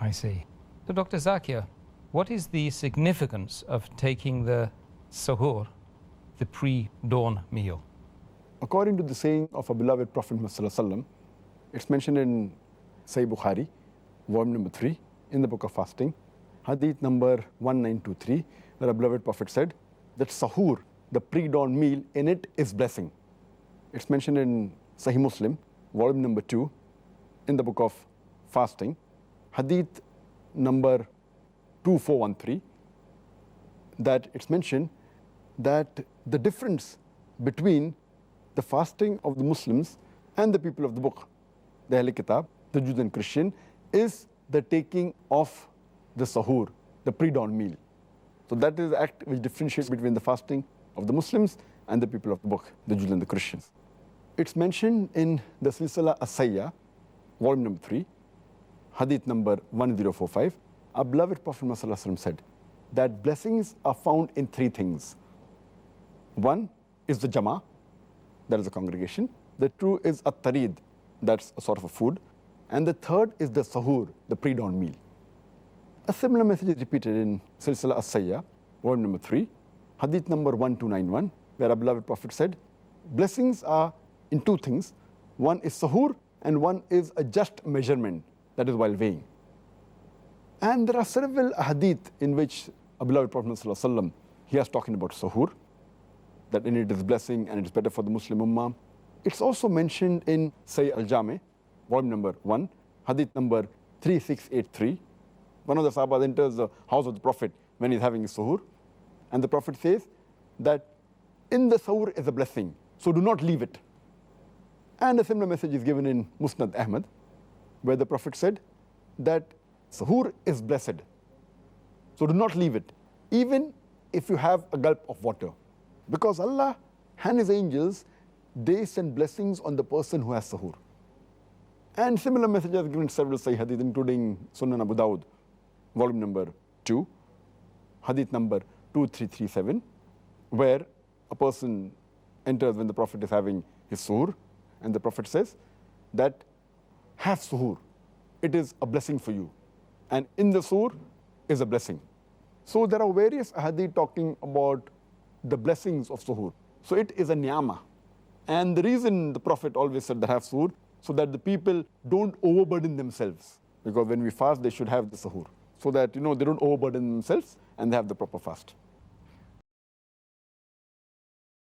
I see. So Dr. Zakir, what is the significance of taking the Suhoor, the pre-dawn meal? According to the saying of our beloved Prophet Muhammad, it's mentioned in Sahih Bukhari, volume number 3, in the Book of Fasting, Hadith number 1923, where our beloved Prophet said that Suhoor, the pre-dawn meal, in it is blessing. It's mentioned in Sahih Muslim, volume number 2, in the Book of Fasting, Hadith number 2413, that it's mentioned that the difference between the fasting of the Muslims and the people of the book, the Ahle Kitaab, the Jews and Christian, is the taking of the Suhoor, the pre-dawn meal. So that is the act which differentiates between the fasting of the Muslims and the people of the book, the Jews and the Christians. It's mentioned in the Silsila As-Sayyah, volume number 3, Hadith number 1045. Our beloved Prophet Muhammad said that blessings are found in 3 things. One is the Jama, that is a congregation. The 2 is At-Tarid, that's a sort of a food. And the 3rd is the Suhoor, the pre-dawn meal. A similar message is repeated in Silsila As-Sayyah, volume number 3, Hadith number 1291, where our beloved Prophet said, blessings are in 2 things. One is Suhoor, and one is a just measurement, that is while weighing. And there are several hadith in which our beloved Prophet ﷺ, he is talking about Suhoor, that in it is blessing and it is better for the Muslim Ummah. It's also mentioned in Sahih al-Jami, volume number 1, Hadith number 3683. One of the Sahabas enters the house of the Prophet when he's having his Suhoor, and the Prophet says that in the Suhoor is a blessing, so do not leave it. And a similar message is given in Musnad Ahmad, where the Prophet said that Suhoor is blessed, so do not leave it, even if you have a gulp of water. Because Allah and His angels, they send blessings on the person who has Suhoor. And similar messages are given in several Sahih Hadith, including Sunan Abu Dawud, volume number 2, Hadith number 2337, where a person enters when the Prophet is having his Suhoor, and the Prophet says that have Suhoor, it is a blessing for you. And in the Suhoor is a blessing. So there are various hadith talking about the blessings of Suhoor. So it is a ni'amah. And the reason the Prophet always said that have Suhoor, so that the people don't overburden themselves. Because when we fast, they should have the Suhoor. So that, they don't overburden themselves and they have the proper fast.